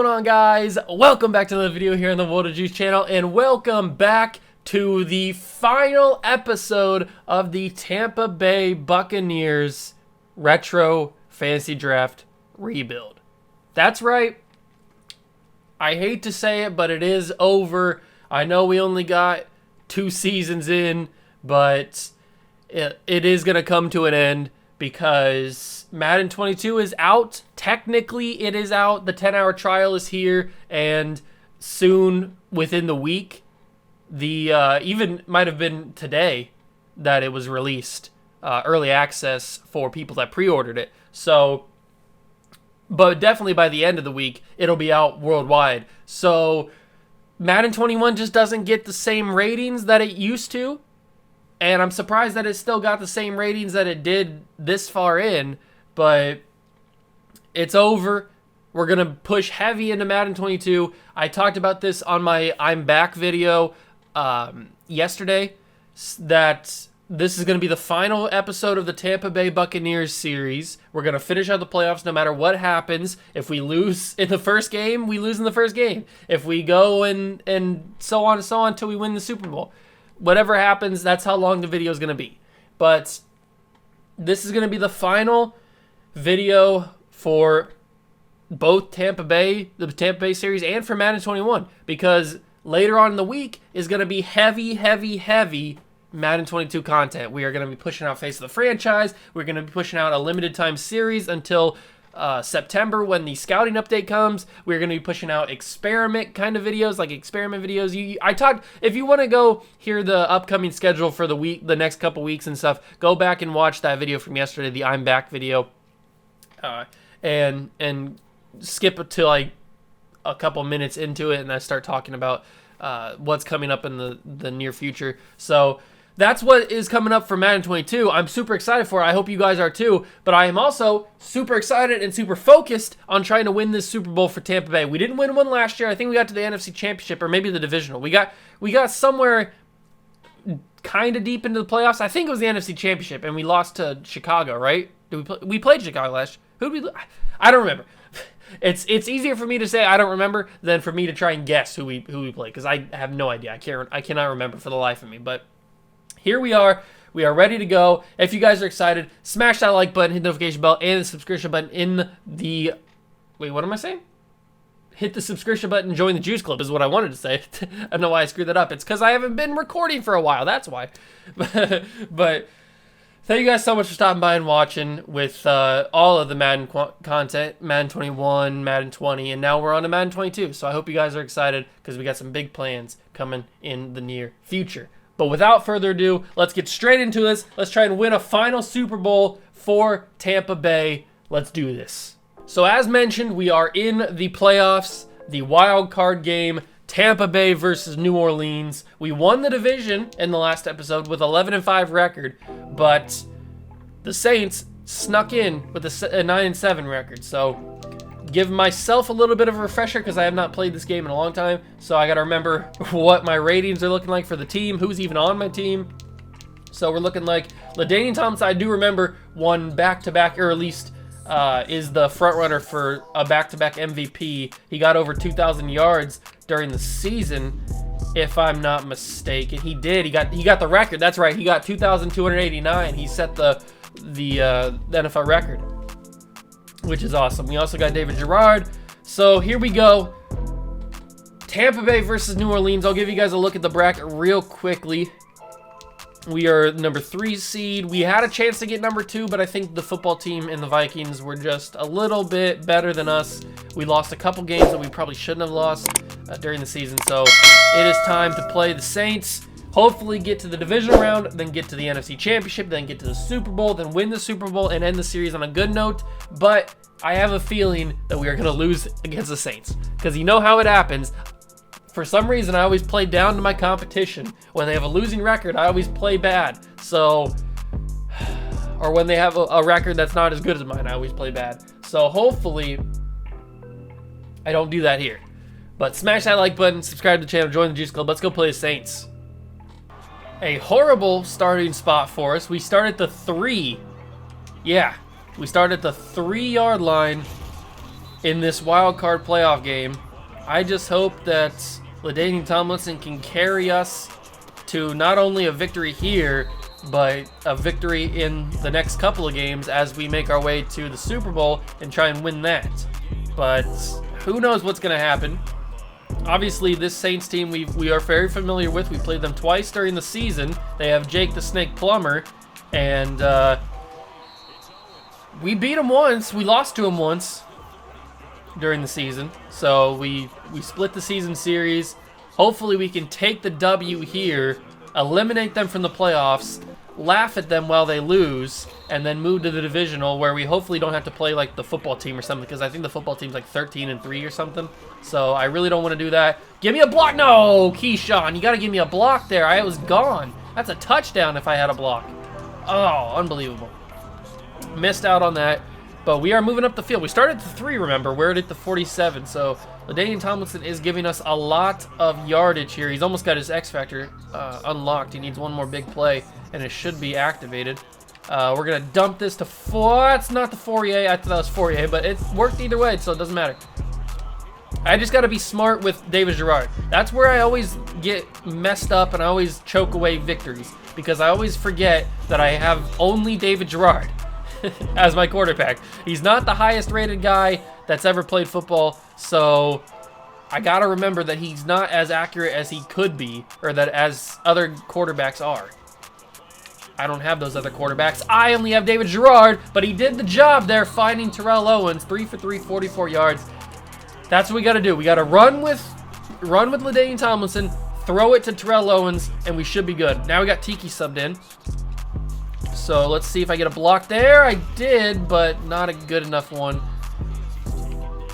going on, guys? Welcome back to the video here on the World of Juice channel, and welcome back to the final episode of the Tampa Bay Buccaneers Retro Fantasy Draft Rebuild. That's right. I hate to say it, but it is over. I know we only got 2 seasons in, but it is going to come to an end because Madden 22 is out. Technically, it is out. The 10-hour trial is here, and soon, within the week, even might have been today that it was released, early access for people that pre-ordered it. So, but definitely by the end of the week, it'll be out worldwide. So, Madden 21 just doesn't get the same ratings that it used to. And I'm surprised that it still got the same ratings that it did this far in, but it's over. We're going to push heavy into Madden 22. I talked about this on my I'm Back video yesterday, that this is going to be the final episode of the Tampa Bay Buccaneers series. We're going to finish out the playoffs no matter what happens. If we lose in the first game, we lose in the first game. If we go and so on and so on until we win the Super Bowl. Whatever happens, that's how long the video is going to be. But this is going to be the final video for both Tampa Bay, the Tampa Bay series, and for Madden 21. Because later on in the week is going to be heavy Madden 22 content. We are going to be pushing out Face of the Franchise. We're going to be pushing out a limited time series until September when the scouting update comes. We're going to be pushing out experiment kind of videos, like experiment videos. I talked, if you want to go hear the upcoming schedule for the week, the next couple weeks and stuff, go back and watch that video from yesterday, the I'm Back video, and skip it to like a couple minutes into it, and I start talking about what's coming up in the near future. So that's what is coming up for Madden 22. I'm super excited for it. I hope you guys are too. But I am also super excited and super focused on trying to win this Super Bowl for Tampa Bay. We didn't win one last year. I think we got to the Nfc Championship or maybe the Divisional. We got somewhere kind of deep into the playoffs. I think it was the Nfc Championship, and we lost to Chicago, right? We played Chicago last year. Who did we? I don't remember. It's easier for me to say I don't remember than for me to try and guess who we played, because I have no idea. I cannot remember for the life of me. But here we are. We are ready to go. If you guys are excited, smash that like button, hit the notification bell, and the subscription button in the... Wait, what am I saying? Hit the subscription button, join the Juice Club is what I wanted to say. I don't know why I screwed that up. It's because I haven't been recording for a while. That's why. But thank you guys so much for stopping by and watching with all of the Madden content. Madden 21, Madden 20, and now we're on to Madden 22. So I hope you guys are excited because we got some big plans coming in the near future. But without further ado, let's get straight into this. Let's try and win a final Super Bowl for Tampa Bay. Let's do this. So as mentioned, we are in the playoffs, the wild card game, Tampa Bay versus New Orleans. We won the division in the last episode with 11-5 record, but the Saints snuck in with a 9-7 record. So give myself a little bit of a refresher because I have not played this game in a long time. So I got to remember what my ratings are looking like for the team, who's even on my team. So we're looking like LaDainian Thompson, I do remember, won back-to-back, or at least is the front runner for a back-to-back MVP. He got over 2,000 yards during the season, if I'm not mistaken. He did. He got the record. That's right. He got 2,289. He set the NFL record, which is awesome. We also got David Gerard. So here we go. Tampa Bay versus New Orleans. I'll give you guys a look at the bracket real quickly. We are number 3 seed. We had a chance to get number 2, but I think the football team and the Vikings were just a little bit better than us. We lost a couple games that we probably shouldn't have lost during the season. So it is time to play the Saints. Hopefully get to the Divisional Round, then get to the NFC Championship, then get to the Super Bowl, then win the Super Bowl and end the series on a good note. But I have a feeling that we are going to lose against the Saints, because you know how it happens. For some reason, I always play down to my competition. When they have a losing record, I always play bad. So, or when they have a record that's not as good as mine, I always play bad. So hopefully I don't do that here. But smash that like button, subscribe to the channel, join the Juice Club. Let's go play the Saints. A horrible starting spot for us. We start at the 3. Yeah, we start at the 3-yard line. in this wild card playoff game. I just hope that LaDainian Tomlinson can carry us to not only a victory here, but a victory in the next couple of games as we make our way to the Super Bowl and try and win that. But who knows what's going to happen. Obviously, this Saints team we are very familiar with. We played them twice during the season. They have Jake the Snake Plummer, and we beat them once. We lost to them once during the season. So we split the season series. Hopefully we can take the W here, eliminate them from the playoffs, laugh at them while they lose, and then move to the divisional where we hopefully don't have to play like the football team or something, because I think the football team's like 13-3 or something. So I really don't want to do that. Give me a block. No, Keyshawn, you got to give me a block there. I was gone. That's a touchdown if I had a block. Oh, unbelievable. Missed out on that. But we are moving up the field. We started at the 3, remember. We're at the 47. So LaDainian Tomlinson is giving us a lot of yardage here. He's almost got his X Factor unlocked. He needs one more big play, and it should be activated. We're going to dump this to 4. It's not the Fourier. I thought that was Fourier, but it worked either way, so it doesn't matter. I just got to be smart with David Gerard. That's where I always get messed up, and I always choke away victories, because I always forget that I have only David Gerard as my quarterback. He's not the highest rated guy that's ever played football, so I gotta remember that he's not as accurate as he could be, or that as other quarterbacks are. I don't have those other quarterbacks. I only have David Gerard, but he did the job there finding Terrell Owens. 3 for 3, 44 yards. That's what we gotta do. We gotta run with LaDainian Tomlinson, throw it to Terrell Owens, and we should be good. Now we got Tiki subbed in. So let's see if I get a block there. I did, but not a good enough one.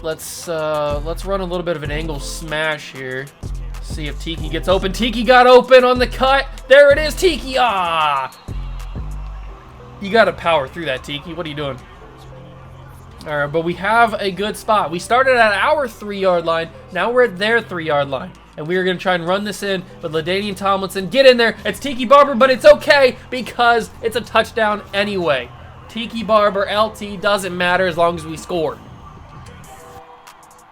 Let's run a little bit of an angle smash here. See if Tiki gets open. Tiki got open on the cut. There it is, Tiki. Ah! You got to power through that, Tiki. What are you doing? All right, but we have a good spot. We started at our 3-yard line. Now we're at their 3-yard line. And we are going to try and run this in with LaDainian Tomlinson. Get in there. It's Tiki Barber, but it's okay because it's a touchdown anyway. Tiki Barber, LT, doesn't matter as long as we score.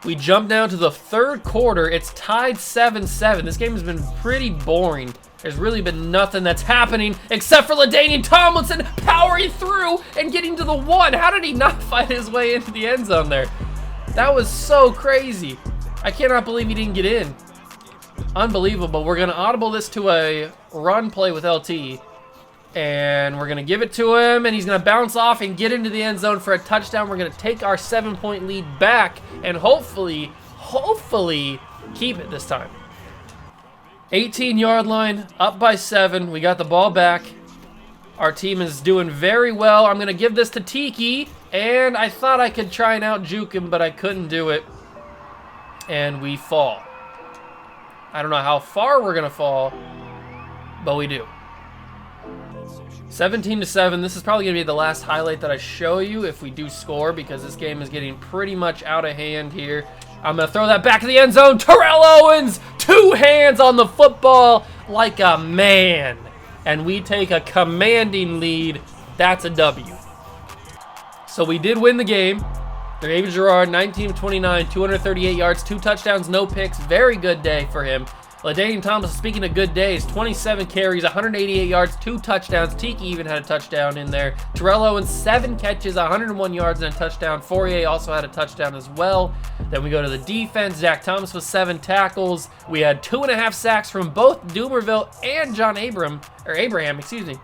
We jump down to the 3rd quarter. It's tied 7-7. This game has been pretty boring. There's really been nothing that's happening except for LaDainian Tomlinson powering through and getting to the 1. How did he not find his way into the end zone there? That was so crazy. I cannot believe he didn't get in. Unbelievable. We're going to audible this to a run play with LT. And we're going to give it to him. And he's going to bounce off and get into the end zone for a touchdown. We're going to take our 7-point lead back. And hopefully keep it this time. 18-yard line, up by 7. We got the ball back. Our team is doing very well. I'm going to give this to Tiki. And I thought I could try and out-juke him, but I couldn't do it. And we fall. I don't know how far we're going to fall, but we do. 17-7. This is probably going to be the last highlight that I show you if we do score, because this game is getting pretty much out of hand here. I'm going to throw that back to the end zone. Terrell Owens, 2 hands on the football like a man. And we take a commanding lead. That's a W. So we did win the game. David Gerard, 19-29, 238 yards, 2 touchdowns, no picks. Very good day for him. LaDainian Tomlinson, speaking of good days, 27 carries, 188 yards, 2 touchdowns. Tiki even had a touchdown in there. Terrell Owens, 7 catches, 101 yards and a touchdown. Fourier also had a touchdown as well. Then we go to the defense. Zach Thomas with 7 tackles. We had 2.5 sacks from both Dumerville and John Abraham, excuse me.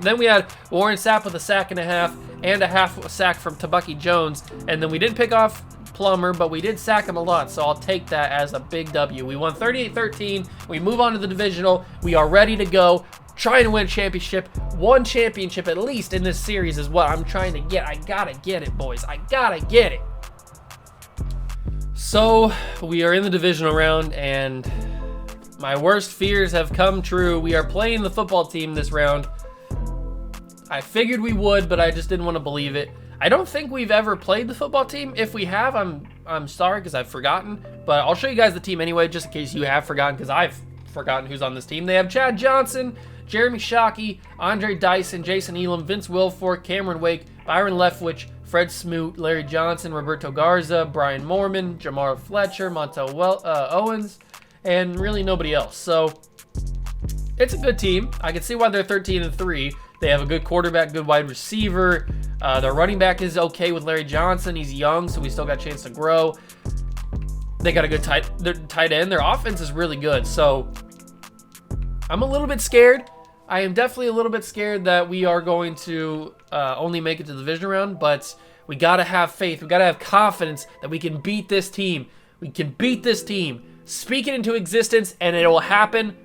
Then we had Warren Sapp with a sack and a half sack from Tabucky Jones. And then we didn't pick off Plummer, but we did sack him a lot, so I'll take that as a big W. We won 38-13. We move on to the divisional. We are ready to go. Trying to win a championship. 1 championship at least in this series is what I'm trying to get. I gotta get it, boys. I gotta get it. So we are in the divisional round, and my worst fears have come true. We are playing the football team this round. I figured we would, but I just didn't want to believe it. I don't think we've ever played the football team. If we have, I'm sorry because I've forgotten. But I'll show you guys the team anyway, just in case you have forgotten, because I've forgotten who's on this team. They have Chad Johnson, Jeremy Shockey, Andre Dyson, Jason Elam, Vince Wilfork, Cameron Wake, Byron Leftwich, Fred Smoot, Larry Johnson, Roberto Garza, Brian Moorman, Jamar Fletcher, Montel Owens, and really nobody else. So it's a good team. I can see why they're 13-3. They have a good quarterback, good wide receiver. Their running back is okay with Larry Johnson. He's young, so we still got a chance to grow. They got a good tight end. Their offense is really good. So I'm a little bit scared. I am definitely a little bit scared that we are going to only make it to the divisional round, but we got to have faith. We got to have confidence that we can beat this team. We can beat this team. Speak it into existence, and it will happen.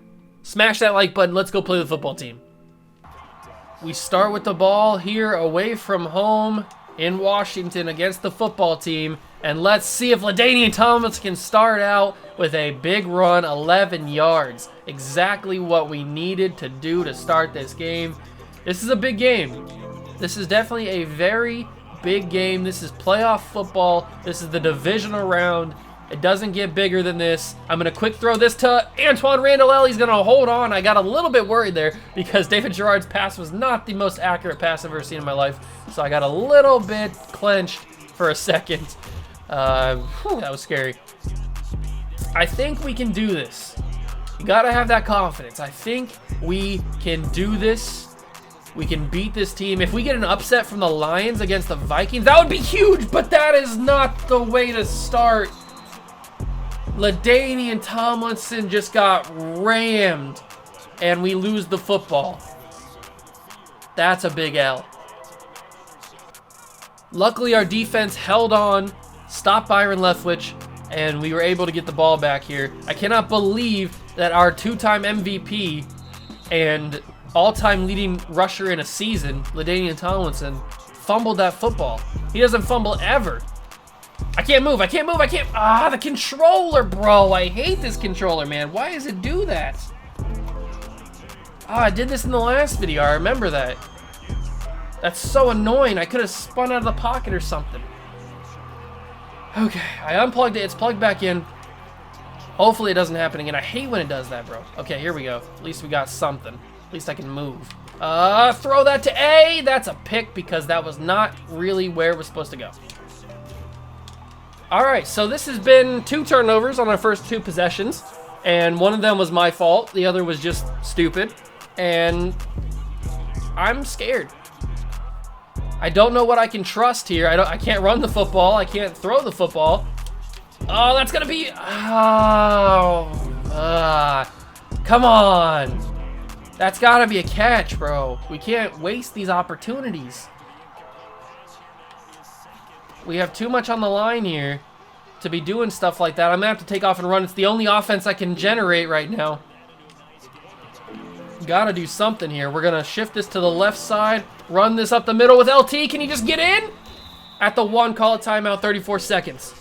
Smash that like button. Let's go play the football team. We start with the ball here away from home in Washington against the football team. And let's see if LaDainian Tomlinson can start out with a big run, 11 yards. Exactly what we needed to do to start this game. This is a big game. This is definitely a very big game. This is playoff football. This is the divisional round. It doesn't get bigger than this. I'm going to quick throw this to Antoine Randall. He's going to hold on. I got a little bit worried there because David Gerard's pass was not the most accurate pass I've ever seen in my life. So I got a little bit clenched for a second. That was scary. I think we can do this. You got to have that confidence. I think we can do this. We can beat this team. If we get an upset from the Lions against the Vikings, that would be huge, but that is not the way to start. LaDainian Tomlinson just got rammed, and we lose the football. That's a big L. Luckily, our defense held on, stopped Byron Leftwich, and we were able to get the ball back here. I cannot believe that our two-time MVP and all-time leading rusher in a season, LaDainian Tomlinson, fumbled that football. He doesn't fumble ever. I can't move. The controller, bro. I hate this controller, man. Why does it do that? I did this in the last video. I remember that. That's so annoying. I could have spun out of the pocket or something. Okay, I unplugged it. It's plugged back in. Hopefully it doesn't happen again. I hate when it does that, bro. Okay, here we go. At least we got something. At least I can move. Throw that to A. That's a pick because that was not really where it was supposed to go. All right, so this has been 2 turnovers on our first 2 possessions, and one of them was my fault. The other was just stupid, and I'm scared. I don't know what I can trust here. I can't run the football. I can't throw the football. Oh, that's gonna be. Come on. That's gotta be a catch, bro. We can't waste these opportunities. We have too much on the line here to be doing stuff like that. I'm gonna have to take off and run. It's the only offense I can generate right now. Gotta do something here. We're gonna shift this to the left side, run this up the middle with LT. Can he just get in? At the 1, call a timeout, 34 seconds.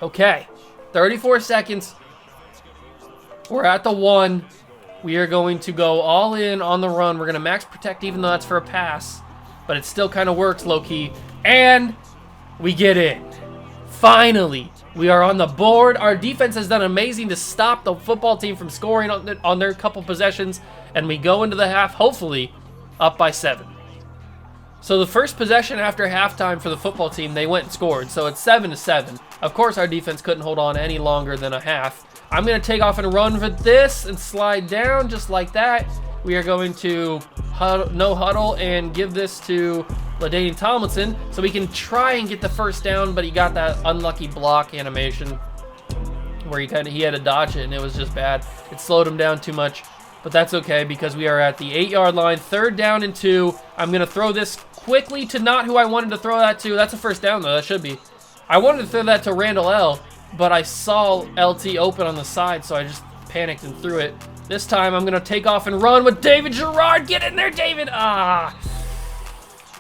Okay, 34 seconds. We're at the 1. We are going to go all in on the run. We're gonna max protect even though that's for a pass, but it still kind of works low-key. And we get in. Finally, we are on the board. Our defense has done amazing to stop the football team from scoring on their couple possessions, and we go into the half, hopefully, up by 7. So the first possession after halftime for the football team, they went and scored, so it's 7-7. Of course, our defense couldn't hold on any longer than a half. I'm going to take off and run for this and slide down just like that. We are going to no huddle and give this to LaDainian Tomlinson so we can try and get the first down, but he got that unlucky block animation where he had to dodge it, and it was just bad. It slowed him down too much, but that's okay because we are at the 8-yard line, 3rd down and 2. I'm going to throw this quickly to not who I wanted to throw that to. That's a first down, though. That should be. I wanted to throw that to Randall L., but I saw LT open on the side, so I just panicked and threw it. This time, I'm going to take off and run with David Gerard. Get in there, David.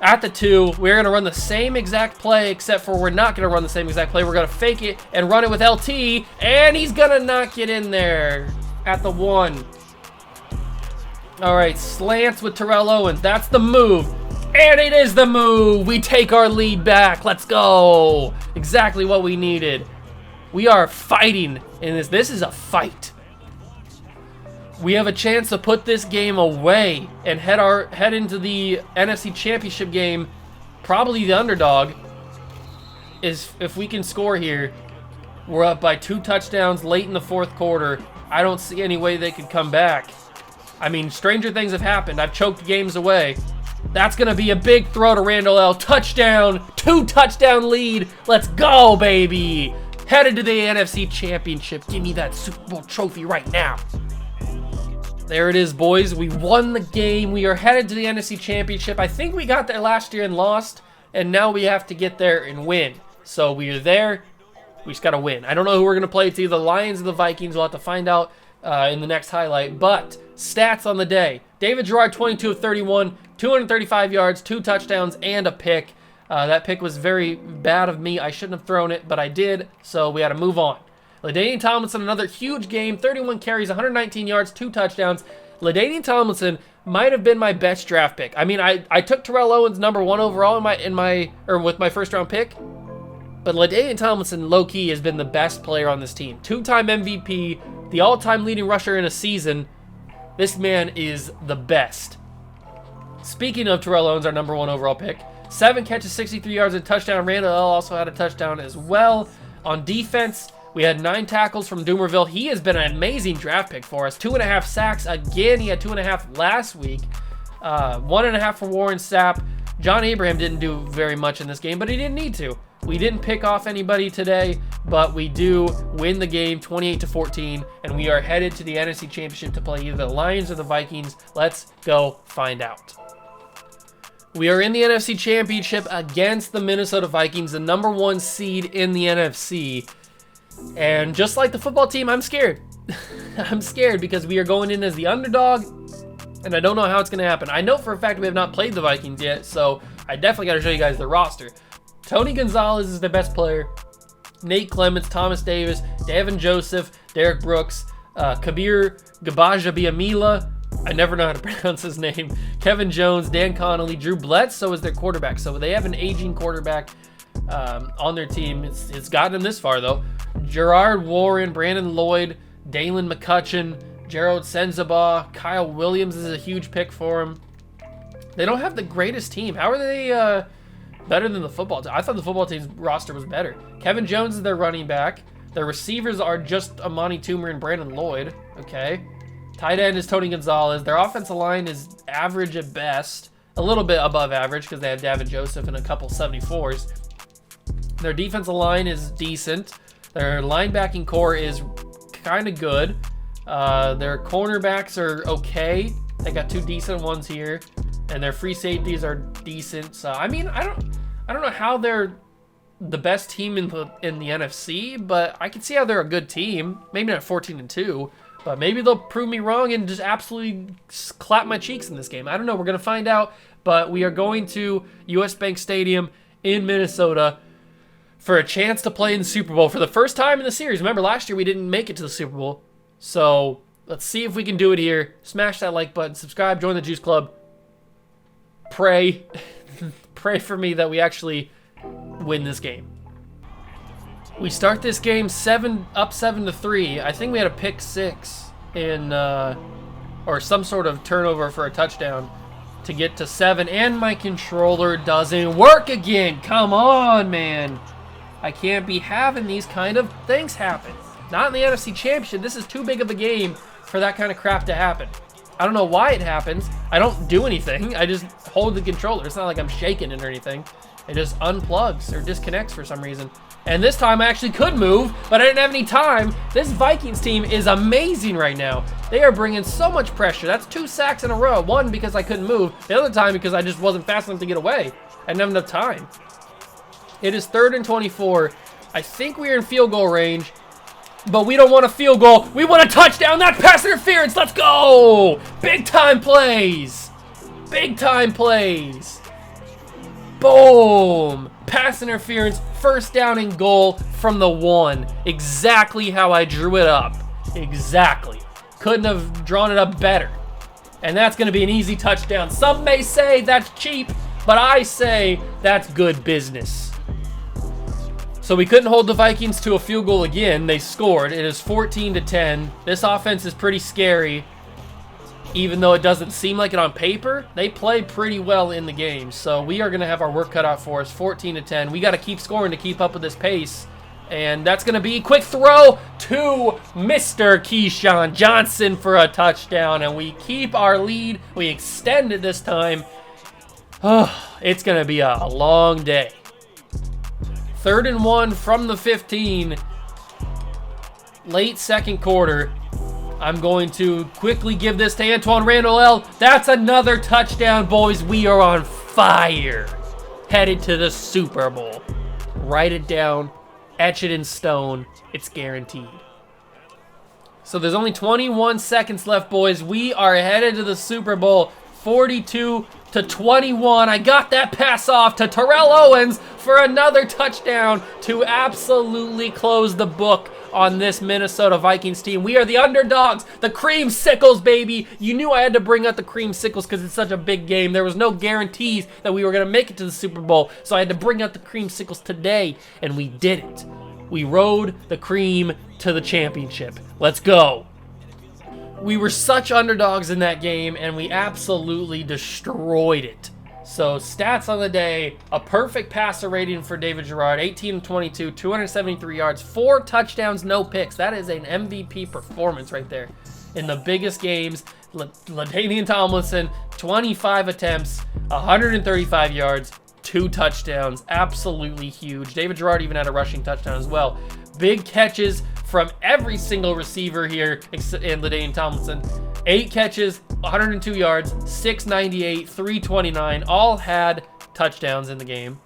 At the 2, we're going to run the same exact play, except for we're not going to run the same exact play. We're going to fake it and run it with LT, and he's going to not get in there at the 1. All right, slants with Terrell Owens. That's the move, and it is the move. We take our lead back. Let's go. Exactly what we needed. We are fighting in this. This is a fight. We have a chance to put this game away and head into the NFC Championship game probably the underdog, is if we can score here. We're up by 2 touchdowns late in the 4th quarter. I don't see any way they could come back. I mean, stranger things have happened. I've choked games away. That's going to be a big throw to Randall L. Touchdown. 2-touchdown lead. Let's go, baby. Headed to the NFC Championship. Give me that Super Bowl trophy right now. There it is, boys. We won the game. We are headed to the NFC Championship. I think we got there last year and lost, and now we have to get there and win. So we are there. We just got to win. I don't know who we're going to play. It's either the Lions or the Vikings. We'll have to find out in the next highlight. But stats on the day. David Gerard, 22 of 31, 235 yards, 2 touchdowns, and a pick. That pick was very bad of me. I shouldn't have thrown it, but I did, so we had to move on. LaDainian Tomlinson, another huge game, 31 carries, 119 yards, 2 touchdowns. LaDainian Tomlinson might have been my best draft pick. I mean, I took Terrell Owens #1 overall with my first round pick, but LaDainian Tomlinson, low-key, has been the best player on this team. 2-time MVP, the all-time leading rusher in a season. This man is the best. Speaking of Terrell Owens, our #1 overall pick, 7 catches, 63 yards, and a touchdown. Randall L. also had a touchdown as well. On defense, we had 9 tackles from Doomerville. He has been an amazing draft pick for us. 2.5 sacks. Again, he had 2.5 last week. 1.5 for Warren Sapp. John Abraham didn't do very much in this game, but he didn't need to. We didn't pick off anybody today, but we do win the game 28-14, and we are headed to the NFC Championship to play either the Lions or the Vikings. Let's go find out. We are in the NFC Championship against the Minnesota Vikings, the #1 seed in the NFC. And just like the football team, I'm scared. I'm scared because we are going in as the underdog, and I don't know how it's going to happen. I know for a fact we have not played the Vikings yet, so I definitely got to show you guys the roster. Tony Gonzalez is the best player. Nate Clements, Thomas Davis, Davin Joseph, Derek Brooks, Kabir Gabaja-Biamila, I never know how to pronounce his name, Kevin Jones, Dan Connolly, Drew Bledsoe is their quarterback. So they have an aging quarterback on their team. It's gotten them this far, though. Gerard Warren, Brandon Lloyd, Dalen McCutcheon, Gerald Senzabaugh, Kyle Williams is a huge pick for him. They don't have the greatest team. How are they better than the football team? I thought the football team's roster was better. Kevin Jones is their running back. Their receivers are just Amani Toomer and Brandon Lloyd. Okay. Tight end is Tony Gonzalez. Their offensive line is average at best. A little bit above average because they have Davin Joseph and a couple 74s. Their defensive line is decent. Their linebacking core is kind of good. Their cornerbacks are okay. They got 2 decent ones here. And their free safeties are decent. So, I mean, I don't know how they're the best team in the NFC, but I can see how they're a good team. Maybe not 14-2. But maybe they'll prove me wrong and just absolutely clap my cheeks in this game. I don't know. We're going to find out. But we are going to US Bank Stadium in Minnesota for a chance to play in the Super Bowl for the first time in the series. Remember, last year we didn't make it to the Super Bowl. So let's see if we can do it here. Smash that like button. Subscribe. Join the Juice Club. Pray. Pray for me that we actually win this game. We start this game up 7-3. I think we had a pick 6 in, or some sort of turnover for a touchdown to get to 7. And my controller doesn't work again. Come on, man. I can't be having these kind of things happen. Not in the NFC Championship. This is too big of a game for that kind of crap to happen. I don't know why it happens. I don't do anything. I just hold the controller. It's not like I'm shaking it or anything. It just unplugs or disconnects for some reason. And this time I actually could move, but I didn't have any time. This Vikings team is amazing right now. They are bringing so much pressure. That's 2 sacks in a row. One because I couldn't move. The other time because I just wasn't fast enough to get away. I didn't have enough time. It is 3rd and 24. I think we're in field goal range, but we don't want a field goal. We want a touchdown, not pass interference. Let's go. Big time plays. Big time plays. Boom. Pass interference, 1st down and goal from the 1. Exactly how I drew it up. Exactly. Couldn't have drawn it up better. And that's going to be an easy touchdown. Some may say that's cheap, but I say that's good business. So we couldn't hold the Vikings to a field goal again. They scored. It is 14-10. This offense is pretty scary. even though it doesn't seem like it on paper, they play pretty well in the game. So we are going to have our work cut out for us, 14-10. We got to keep scoring to keep up with this pace. And that's going to be quick throw to Mr. Keyshawn Johnson for a touchdown. And we keep our lead. We extend it this time. Oh, it's going to be a long day. 3rd and 1 from the 15. Late second quarter. I'm going to quickly give this to Antoine Randall. That's another touchdown, boys. We are on fire. Headed to the Super Bowl. Write it down. Etch it in stone. It's guaranteed. So there's only 21 seconds left, boys. We are headed to the Super Bowl. 42-21. I got that pass off to Terrell Owens for another touchdown to absolutely close the book on this Minnesota Vikings team. We are the underdogs, the creamsicles, baby. You knew I had to bring out the creamsicles because it's such a big game. There was no guarantees that we were going to make it to the Super Bowl, so I had to bring out the creamsicles today, and we did it. We rode the cream to the championship. Let's go. We were such underdogs in that game, and we absolutely destroyed it. So stats on the day, a perfect passer rating for David Garrard, 18-22, 273 yards, 4 touchdowns, no picks. That is an MVP performance right there. In the biggest games, LaDainian Tomlinson, 25 attempts, 135 yards, 2 touchdowns. Absolutely huge. David Garrard even had a rushing touchdown as well. Big catches from every single receiver here in LaDainian Tomlinson. 8 catches, 102 yards, 698, 329. All had touchdowns in the game.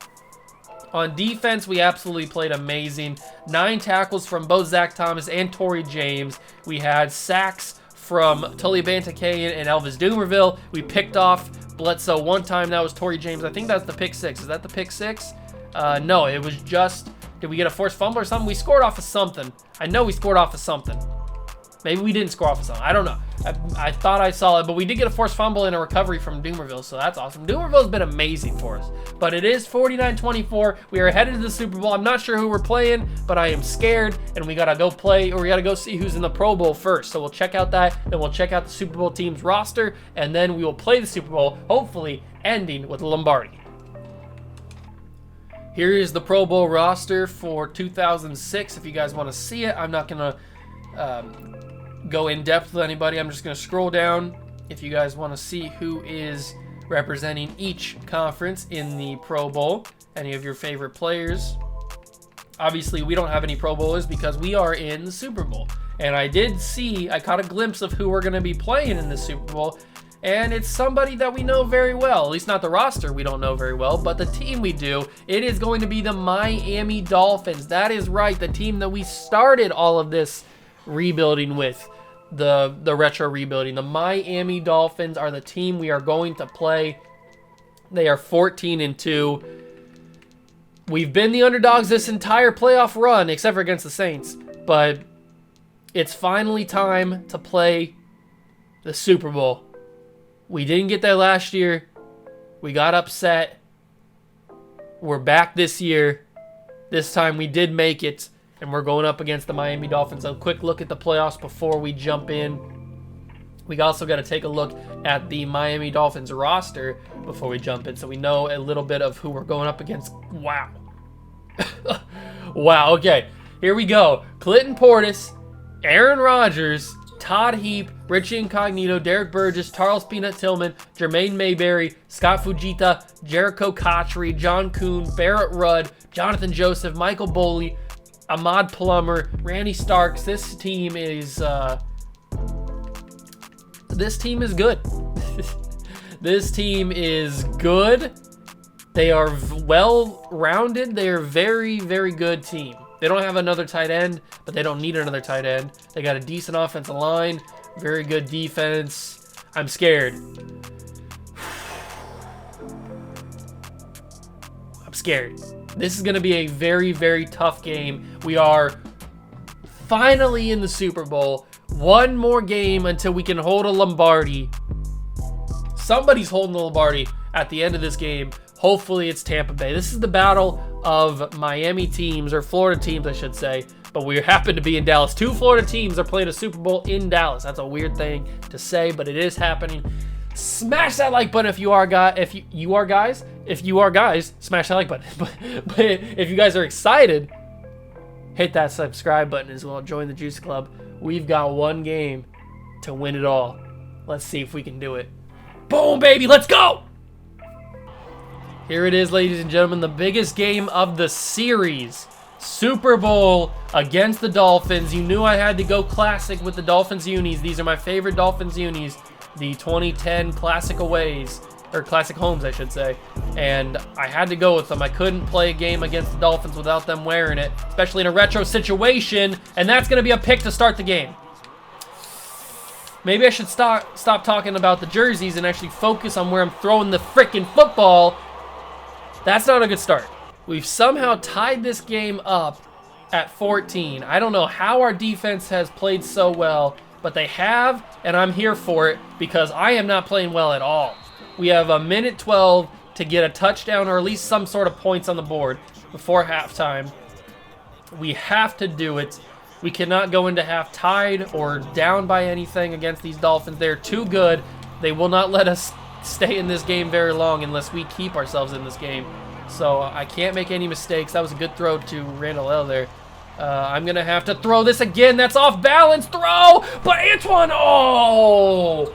On defense, we absolutely played amazing. 9 tackles from both Zach Thomas and Torrey James. We had sacks from Tully Bantakayan and Elvis Dumerville. We picked off Bledsoe one time. That was Torrey James. I think that's the pick 6. Is that the pick 6? No, it was just... Did we get a forced fumble or something? We scored off of something. I know we scored off of something. Maybe we didn't score off of something. I don't know. I thought I saw it, but we did get a forced fumble and a recovery from Dumerville, so that's awesome. Dumerville's been amazing for us. But it is 49-24. We are headed to the Super Bowl. I'm not sure who we're playing, but I am scared, and we got to go play, or we got to go see who's in the Pro Bowl first. So we'll check out that, then we'll check out the Super Bowl team's roster, and then we will play the Super Bowl, hopefully ending with Lombardi. Here is the Pro Bowl roster for 2006. If you guys want to see it, I'm not going to go in depth with anybody. I'm just going to scroll down. If you guys want to see who is representing each conference in the Pro Bowl, any of your favorite players. Obviously, we don't have any Pro Bowlers because we are in the Super Bowl. And I caught a glimpse of who we're going to be playing in the Super Bowl. And it's somebody that we know very well. At least not the roster we don't know very well, but the team we do. It is going to be the Miami Dolphins. That is right, the team that we started all of this rebuilding with, the retro rebuilding. The Miami Dolphins are the team we are going to play. They are 14-2. We've been the underdogs this entire playoff run, except for against the Saints. But it's finally time to play the Super Bowl. We didn't get there last year. We got upset. We're back this year. This time we did make it, and we're going up against the Miami Dolphins. A quick look at the playoffs before we jump in. We also got to take a look at the Miami Dolphins roster before we jump in, so we know a little bit of who we're going up against. Wow. Wow, okay. Here we go. Clinton Portis, Aaron Rodgers, Todd Heap, Richie Incognito, Derek Burgess, Charles Peanut Tillman, Jermaine Mayberry, Scott Fujita, Jericho Cotchery, John Kuhn, Barrett Rudd, Jonathan Joseph, Michael Boley, Ahmad Plummer, Randy Starks. This team is good. This team is good. They are well-rounded. They are a very, very good team. They don't have another tight end, but they don't need another tight end. They got a decent offensive line, very good defense. I'm scared. I'm scared. This is going to be a very, very tough game. We are finally in the Super Bowl. One more game until we can hold a Lombardi. Somebody's holding the Lombardi at the end of this game. Hopefully it's Tampa Bay. This is the battle of Miami teams, or Florida teams, I should say. but we happen to be in Dallas. 2 Florida teams are playing a Super Bowl in Dallas. That's a weird thing to say, but it is happening. Smash that like button if you are guys. Smash that like button. But if you guys are excited, hit that subscribe button as well. Join the Juice Club. We've got one game to win it all. Let's see if we can do it. Boom, baby, let's go! Here it is, ladies and gentlemen, the biggest game of the series. Super Bowl against the Dolphins. You knew I had to go classic with the Dolphins unis. These are my favorite Dolphins unis. The 2010 classic aways, or classic homes, I should say. And I had to go with them. I couldn't play a game against the Dolphins without them wearing it, especially in a retro situation. And that's going to be a pick to start the game. Maybe I should stop talking about the jerseys and actually focus on where I'm throwing the freaking football. That's not a good start. We've somehow tied this game up at 14. I don't know how our defense has played so well, but they have, and I'm here for it because I am not playing well at all. We have a minute 12 to get a touchdown or at least some sort of points on the board before halftime. We have to do it. We cannot go into half tied or down by anything against these Dolphins. They're too good. They will not let us stay in this game very long unless we keep ourselves in this game. So I can't make any mistakes. That was a good throw to Randall L there. I'm going to have to throw this again. That's off balance throw. But Antoine, oh!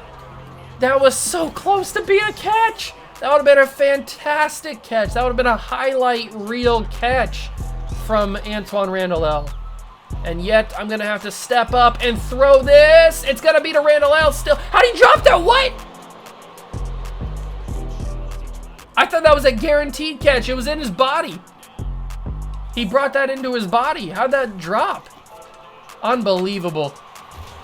That was so close to being a catch. That would have been a fantastic catch. That would have been a highlight reel catch from Antoine Randall L. And yet, I'm going to have to step up and throw this. It's going to be to Randall L still. How did he drop that? What? I thought that was a guaranteed catch. It was in his body. He brought that into his body. How'd that drop? Unbelievable.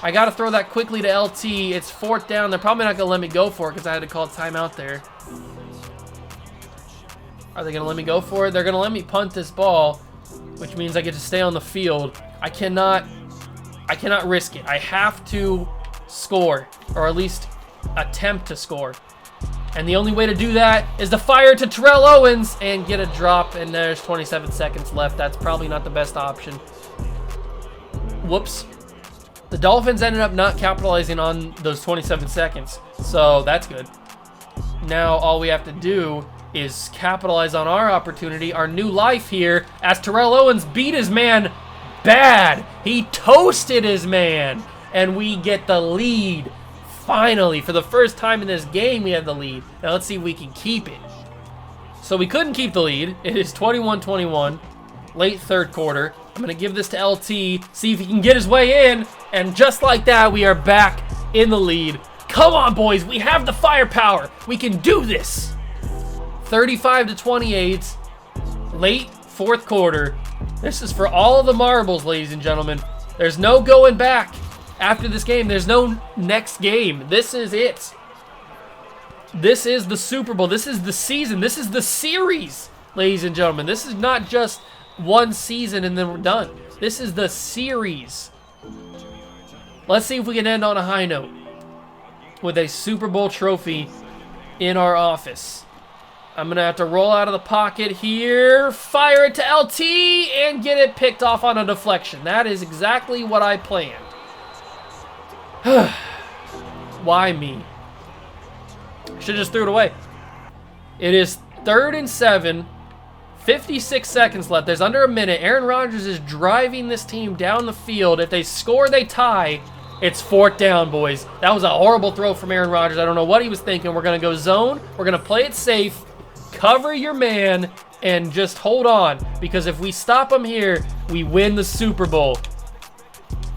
I got to throw that quickly to LT. It's 4th down. They're probably not going to let me go for it because I had to call timeout there. Are they going to let me go for it? They're going to let me punt this ball, which means I get to stay on the field. I cannot risk it. I have to score, or at least attempt to score. And the only way to do that is to fire to Terrell Owens and get a drop, and there's 27 seconds left. That's probably not the best option. Whoops. The Dolphins ended up not capitalizing on those 27 seconds, so that's good. Now all we have to do is capitalize on our opportunity, our new life here, as Terrell Owens beat his man bad. He toasted his man, and we get the lead. Finally, for the first time in this game, we have the lead. Now let's see if we can keep it. So we couldn't keep the lead. It is 21-21, late 3rd quarter. I'm going to give this to LT, see if he can get his way in, and just like that, we are back in the lead. Come on, boys, we have the firepower. We can do this. 35-28, late 4th quarter. This is for all of the marbles, ladies and gentlemen. There's no going back after this game. There's no next game. This is it. This is the Super Bowl. This is the season. This is the series, ladies and gentlemen. This is not just one season and then we're done. This is the series. Let's see if we can end on a high note with a Super Bowl trophy in our office. I'm going to have to roll out of the pocket here, fire it to LT, and get it picked off on a deflection. That is exactly what I planned. Why me? Should have just threw it away. It is 3rd and 7, 56 seconds left. There's under a minute. Aaron Rodgers is driving this team down the field. If they score, they tie. It's 4th down, boys. That was a horrible throw from Aaron Rodgers. I don't know what he was thinking. We're going to go zone. We're going to play it safe. Cover your man and just hold on, because if we stop him here, we win the Super Bowl.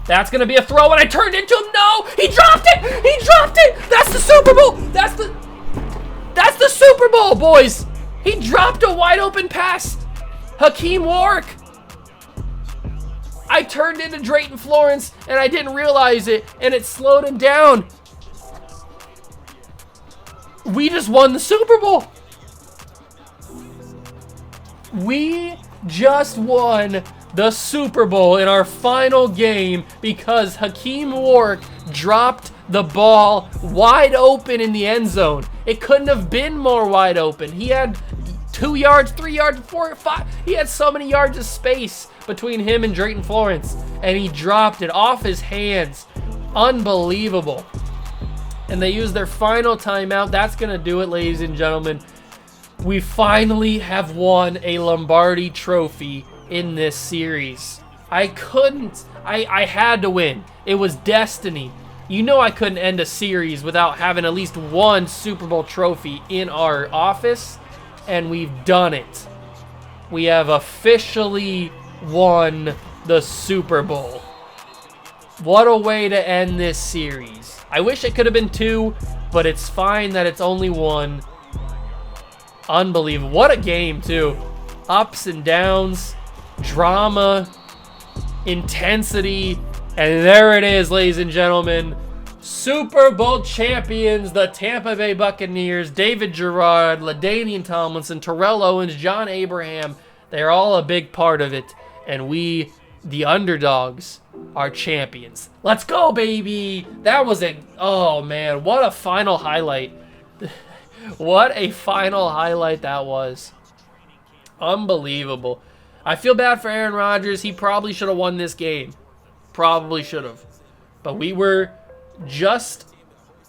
That's going to be a throw, and I turned into him. No, he dropped it. He dropped it. That's the Super Bowl. That's the Super Bowl, boys. He dropped a wide open pass. Hakeem Warwick. I turned into Drayton Florence, and I didn't realize it, and it slowed him down. We just won the Super Bowl. We just won the Super Bowl in our final game because Hakeem Warwick dropped the ball wide open in the end zone. It couldn't have been more wide open. He had 2 yards, 3 yards, 4, 5. He had so many yards of space between him and Drayton Florence, and he dropped it off his hands. Unbelievable. And they used their final timeout. That's going to do it, ladies and gentlemen. We finally have won a Lombardi trophy in this series. I had to win. It was destiny. You know I couldn't end a series without having at least one Super Bowl trophy in our office, and we've done it. We have officially won the Super Bowl. What a way to end this series. I wish it could have been 2, but it's fine that it's only 1. Unbelievable. What a game, too. Ups and downs, drama, intensity, and there it is, ladies and gentlemen. Super Bowl champions, the Tampa Bay Buccaneers. David Garrard, LaDainian Tomlinson, Terrell Owens, John Abraham. They're all a big part of it. And we, the underdogs, are champions. Let's go, baby. That was oh man, what a final highlight. What a final highlight that was. Unbelievable. I feel bad for Aaron Rodgers. He probably should have won this game. Probably should have. But we were just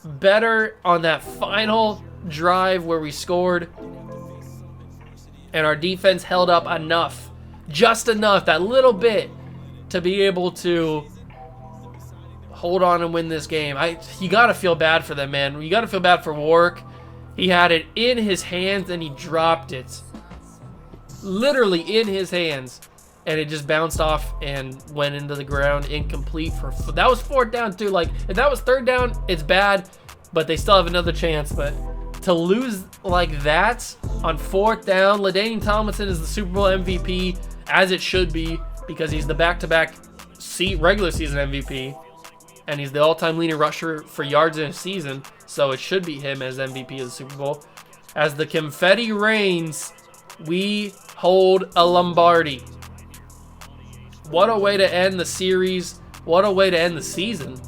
better on that final drive where we scored. And our defense held up enough. Just enough, that little bit, to be able to hold on and win this game. You got to feel bad for them, man. You got to feel bad for Warwick. He had it in his hands and he dropped it. Literally in his hands. And it just bounced off and went into the ground incomplete. That was 4th down too. Like, if that was 3rd down, it's bad. But they still have another chance. But to lose like that on 4th down, LaDainian Tomlinson is the Super Bowl MVP, as it should be, because he's the back-to-back regular season MVP. And he's the all-time leading rusher for yards in a season. So it should be him as MVP of the Super Bowl. As the confetti rains, we hold a Lombardi. What a way to end the series. What a way to end the season.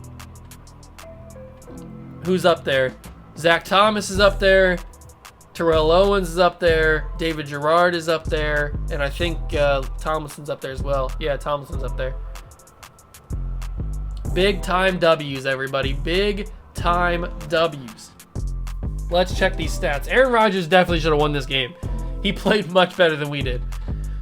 Who's up there? Zach Thomas is up there. Terrell Owens is up there. David Garrard is up there. And I think Tomlinson's up there as well. Yeah, Tomlinson's up there. Big time W's, everybody. Big time W's. Let's check these stats. Aaron Rodgers definitely should have won this game. He played much better than we did.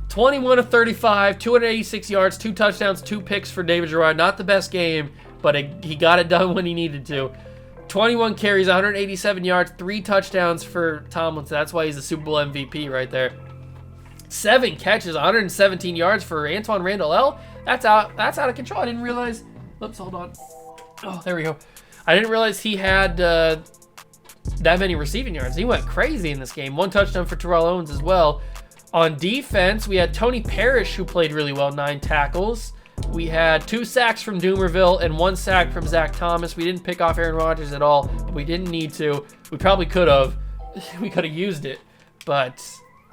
21 of 35, 286 yards, 2 touchdowns, 2 picks for David Garrard. Not the best game, but he got it done when he needed to. 21 carries, 187 yards, 3 touchdowns for Tomlinson. That's why he's the Super Bowl MVP right there. 7 catches, 117 yards for Antoine Randall L. That's out of control. I didn't realize. Oops, hold on. Oh, there we go. I didn't realize he had that many receiving yards. He went crazy in this game. 1 touchdown for Terrell Owens as well. On defense, we had Tony Parrish, who played really well, 9 tackles. We had 2 sacks from Doomerville and 1 sack from Zach Thomas. We didn't pick off Aaron Rodgers at all, but we didn't need to. We probably could have. We could have used it, but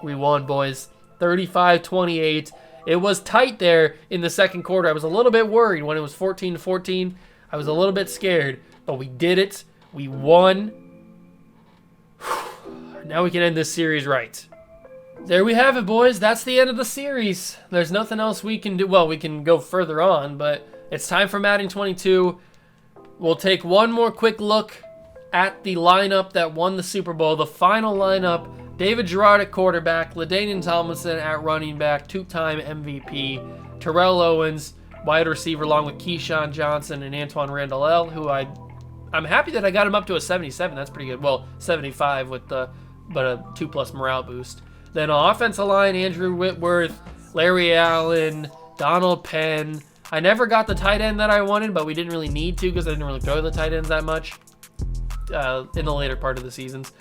we won, boys. 35-28. It was tight there in the second quarter. I was a little bit worried when it was 14-14. I was a little bit scared, but we did it. We won. Now we can end this series right. There we have it, boys. That's the end of the series. There's nothing else we can do. Well, we can go further on, but it's time for Madden 22. We'll take one more quick look at the lineup that won the Super Bowl. The final lineup: David Garrard at quarterback, LaDainian Tomlinson at running back, 2-time MVP, Terrell Owens, wide receiver, along with Keyshawn Johnson and Antoine Randall L., who I'm happy that I got him up to a 77. That's pretty good. Well, 75 but a 2+ morale boost. Then on offensive line, Andrew Whitworth, Larry Allen, Donald Penn. I never got the tight end that I wanted, but we didn't really need to because I didn't really throw the tight ends that much in the later part of the seasons.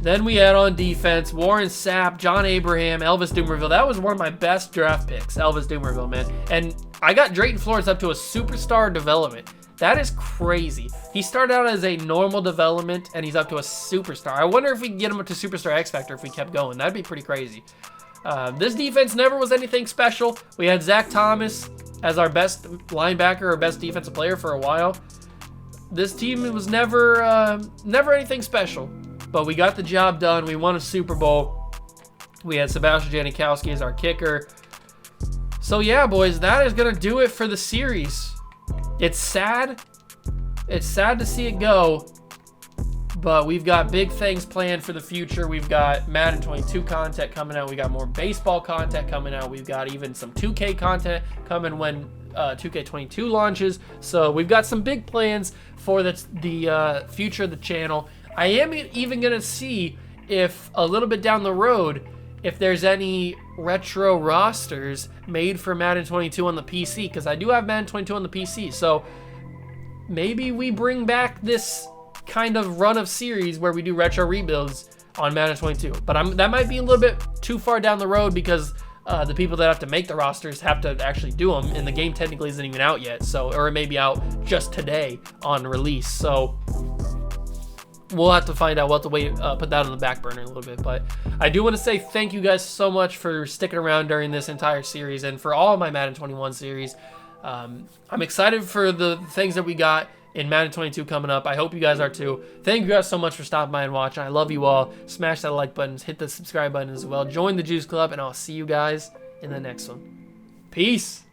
Then we had on defense, Warren Sapp, John Abraham, Elvis Doomerville. That was one of my best draft picks, Elvis Doomerville, man. And I got Drayton Florence up to a superstar development. That is crazy. He started out as a normal development, and he's up to a superstar. I wonder if we can get him up to Superstar X Factor if we kept going. That'd be pretty crazy. This defense never was anything special. We had Zach Thomas as our best linebacker or best defensive player for a while. This team was never anything special, but we got the job done. We won a Super Bowl. We had Sebastian Janikowski as our kicker. So yeah, boys, that is going to do it for the series. It's sad. It's sad to see it go, but we've got big things planned for the future. We've got Madden 22 content coming out. We got more baseball content coming out. We've got even some 2K content coming when 2K22 launches. So we've got some big plans for the future of the channel. I am even going to see if a little bit down the road, if there's any retro rosters made for Madden 22 on the PC, because I do have Madden 22 on the PC. So maybe we bring back this kind of run of series where we do retro rebuilds on Madden 22. But that might be a little bit too far down the road, because the people that have to make the rosters have to actually do them, and the game technically isn't even out yet. So, or it may be out just today on release. So we'll have to find out. We'll have to wait, put that on the back burner a little bit. But I do want to say thank you guys so much for sticking around during this entire series and for all of my Madden 21 series. I'm excited for the things that we got in Madden 22 coming up. I hope you guys are too. Thank you guys so much for stopping by and watching. I love you all. Smash that like button, hit the subscribe button as well. Join the Juice Club, and I'll see you guys in the next one. Peace.